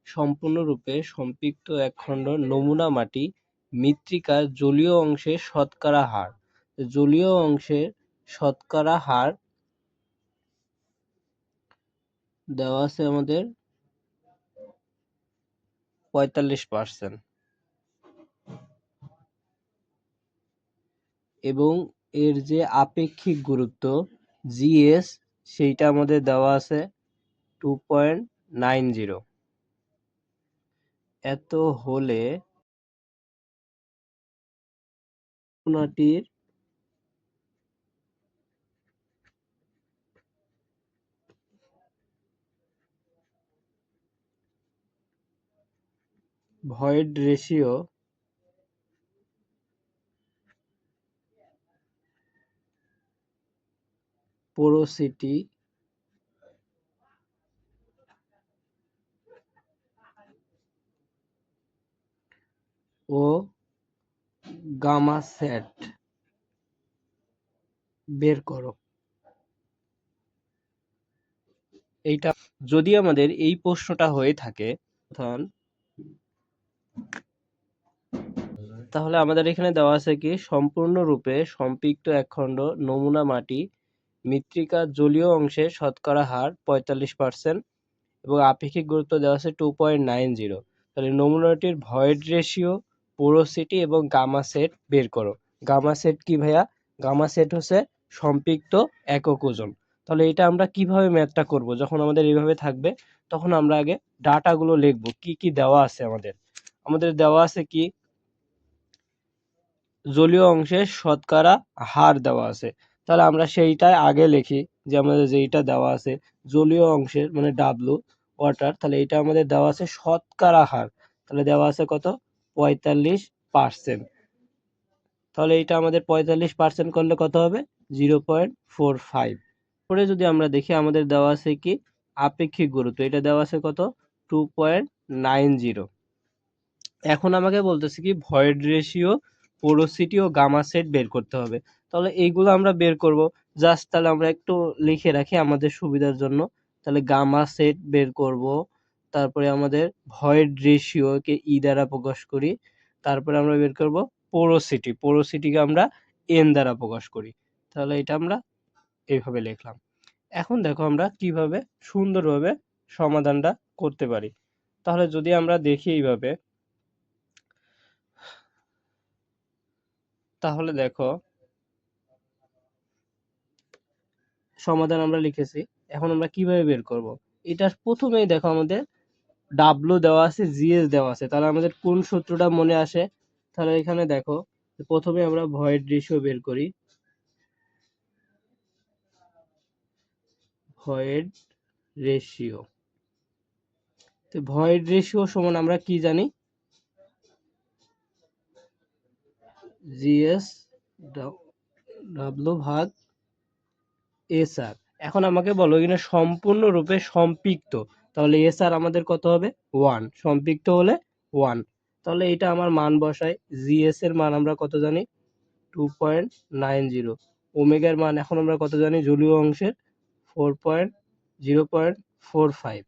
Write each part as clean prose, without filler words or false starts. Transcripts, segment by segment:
সম্পূর্ণরূপে সম্পৃক্ত একখণ্ড নমুনা মাটি মৃত্তিকার জলীয় অংশের শতকরা হার। জলীয় অংশের শতকরা হার দেওয়া আছে আমাদের ৪৫%। এবং এর যে আপেক্ষিক গুরুত্ব জিএস সেইটা আমাদের দেওয়া আছে 2.90। এত হলে নমুনাটির ভয়েড রেশিও পোরোসিটি ও গামা সেট বের করো। এইটা যদি আমাদের এই প্রশ্নটা হয়ে থাকে তাহলে আমাদের এখানে দেওয়া আছে কি সম্পূর্ণরূপে সম্পৃক্ত একখণ্ড নমুনা মাটি মৃত্তিকার জলীয় অংশের শতকরা হার ৪৫% এবং আপেক্ষিক গুরুত্ব দেওয়া আছে 2.90। তাহলে নমুনাটির ভয়েড রেশিও, পোরোসিটি এবং গামা সেট বের করো। গামা সেট কি ভাইয়া? গামা সেট হচ্ছে সম্পৃক্ত একক ওজন। তাহলে এটা আমরা কিভাবে ম্যাথটা করব? যখন আমাদের এইভাবে থাকবে তখন আমরা আগে ডাটাগুলো লিখব, কি কি দেওয়া আছে আমাদের দেওয়া আছে কি জলীয় অংশের শতকরা হার দেওয়া আছে। তাহলে আমরা সেইটাই আগে লিখি, যে আমাদের যেইটা দেওয়া আছে জলীয় অংশের মানে ডাব্লু ওয়াটার, তাহলে এটা আমাদের দেওয়া আছে শতকরা হার, তাহলে দেওয়া আছে কত ৪৫%। তাহলে এটা আমাদের ৪৫% করলে কত হবে 0.45। পরে যদি আমরা দেখি আমাদের দেওয়া আছে কি আপেক্ষিক গুরুত্ব, এটা দেওয়া আছে কত 2.90। এখন আমাকে বলতেছে কি ভয়েড রেশিও, পোরোসিটি ও গামা সেট বের করতে হবে। তাহলে এইগুলো আমরা বের করব। জাস্ট তাহলে আমরা একটু লিখে রাখি আমাদের সুবিধার জন্য। তাহলে গামা সেট বের করব, তারপরে আমাদের ভয়েড রেশিওকে ই দ্বারা প্রকাশ করি, তারপরে আমরা বের করব পোরোসিটি, পোরোসিটিকে আমরা এন দ্বারা প্রকাশ করি। তাহলে এটা আমরা এইভাবে লিখলাম। এখন দেখো আমরা কিভাবে সুন্দরভাবে সমাধানটা করতে পারি। তাহলে যদি আমরা দেখি এইভাবে, তাহলে দেখো সমাধান আমরা লিখেছি। এখন আমরা কিভাবে বের করব? এটার প্রথমেই দেখো আমাদের ডাব্লু দেওয়া আছে, জিএস দেওয়া আছে। তাহলে আমাদের কোন সূত্রটা মনে আসে? তাহলে এখানে দেখো প্রথমে আমরা ভয়েড রেশিও বের করি। ভয়েড রেশিও, তো ভয়েড রেশিও সমান আমরা কি জানি? জিএস ডাব্লু ভাগ এস আর। এখন আমাকে বলো এখানে সম্পূর্ণরূপে সম্পৃক্ত, তাহলে এস আর আমাদের কত হবে 1, সম্পৃক্ত হলে 1। তাহলে এটা আমার মান বসাই, জিএস এর মান আমরা কত জানি 2.90, ওমেগার মান এখন আমরা কত জানি জলীয় অংশের 0.45,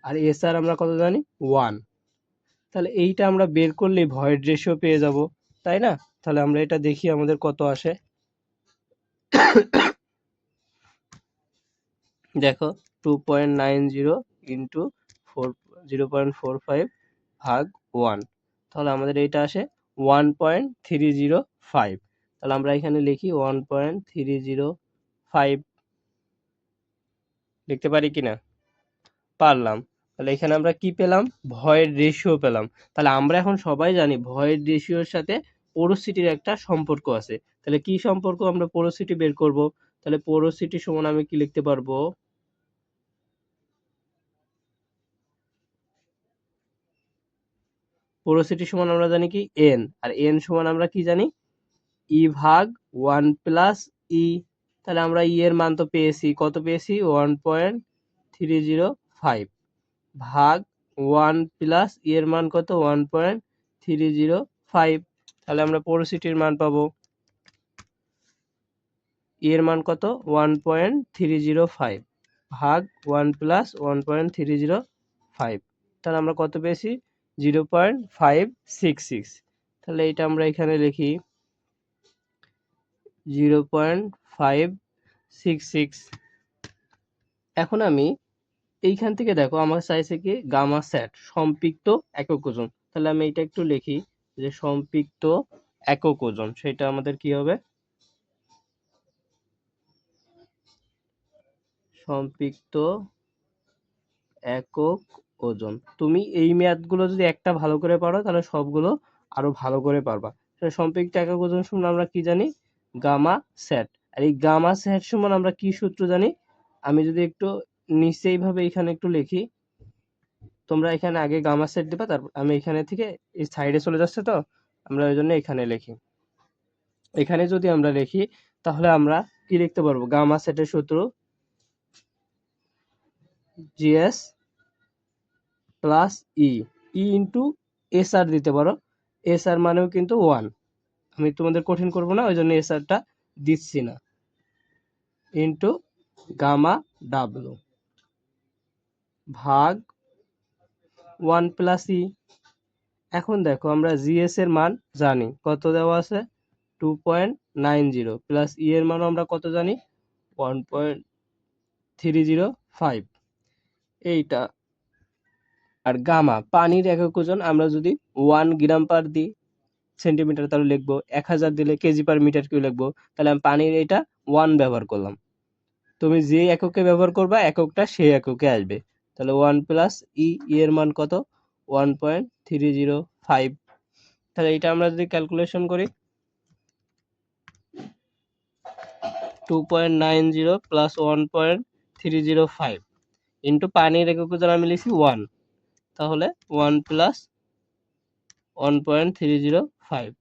আর এস আর আমরা কত জানি 1। তাহলে এইটা আমরা বের করলেই ভয়েড রেশিও পেয়ে যাব, তাই না? তাহলে আমরা এটা দেখি আমাদের কত আসে। দেখো 2.90 ইন্টু 0.45 ভাগ 1, তাহলে আমাদের এইটা আসে 1.305। তাহলে আমরা এখানে লিখি 1.305, লিখতে পারি কিনা? পারলাম। তাহলে এখানে আমরা কি পেলাম? ভয়েড রেশিও পেলাম। তাহলে আমরা এখন সবাই জানি ভয়েড রেশিওর সাথে পোরোসিটির একটা সম্পর্ক আছে। তাহলে কি সম্পর্ক? আমরা পোরোসিটি বের করব। তাহলে পোরোসিটি সমান আমি কি লিখতে পারবো? পোরোসিটি সমান আমরা জানি কি এন, আর এন সমান আমরা কি জানি ই ভাগ 1 প্লাস ই। তাহলে আমরা ই এর মান তো পেয়েছি, কত পেয়েছি 1.305 ভাগ 1 প্লাস ই এর মান কত 1.305। তাহলে আমরা পোরোসিটির মান পাবো, ই এর মান কত 1.305 ভাগ 1 প্লাস 1.305। তাহলে আমরা কত পেয়েছি 0.566। তাহলে এটা আমরা এখানে লিখি 0.566। এখন আমি এইখান থেকে দেখো আমার চাইছে কি গামা স্যাট সম্পৃক্ত একক ওজন, তাহলে আমি এটা একটু লিখি যে সম্পৃক্ত একক ওজন, সেটা আমাদের কি হবে সম্পৃক্ত একক ওজন। তুমি এই ম্যাথগুলো যদি একটা ভালো করে পারো তাহলে সবগুলো আরো ভালো করে পারবা। সম্পৃক্ত একক ওজন সমান আমরা কি জানি গামা স্যাট। আর এই গামা স্যাট সমান আমরা কি সূত্র জানি, আমি যদি একটু নিচে এইভাবে এখানে একটু লিখি, তোমরা এখানে আগে গামা সেট দিবা, তারপর আমি এখানে থেকে এই সাইডে চলে যাচ্ছে, তো আমরা ওই জন্য এখানে লিখি। এখানে যদি আমরা লিখি তাহলে আমরা কি লিখতে পারবো, গামা সেটের সূত্র GS plus E into S আর দিতে পারো, এস আর মানেও কিন্তু 1, আমি তোমাদের কঠিন করবো না ওই জন্য এস আরটা দিচ্ছি না, ইন্টু গামা ডাব্লু ভাগ 1 প্লাস ই। এখন দেখো আমরা জিএস এর মান জানি কত দেওয়া আছে 2.90 প্লাস ই এর মান আমরা কত জানি 1.305, এইটা। আর গামা পানির একক ওজন আমরা যদি 1 গ্রাম পার দিই সেন্টিমিটার তাহলে লিখবো, 1000 দিলে কেজি পার মিটার কিউ লিখবো, তাহলে আমি পানির এটা 1 ব্যবহার করলাম। তুমি যে এককে ব্যবহার করবা এককটা সেই এককে আসবে, তাহলে 1 প্লাস ই এর মান কত 1.305। তাহলে এটা আমরা যদি ক্যালকুলেশন করি 2.90 প্লাস 1.305 ইন্টু পানির একক ওজন আমি লিখছি 1, তাহলে 1 প্লাস 1.305,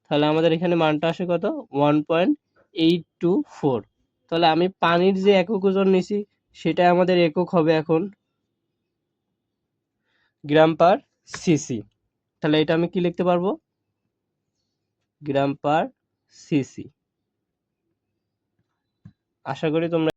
তাহলে আমাদের এখানে মানটা আসে কত 1.824। তাহলে আমি পানির যে একক ওজন নিছি সেটা আমাদের একক হবে এখন গ্রাম পার সিসি। তাহলে এটা আমি কি লিখতে পারবো গ্রাম পার সিসি। আশা করি তোমরা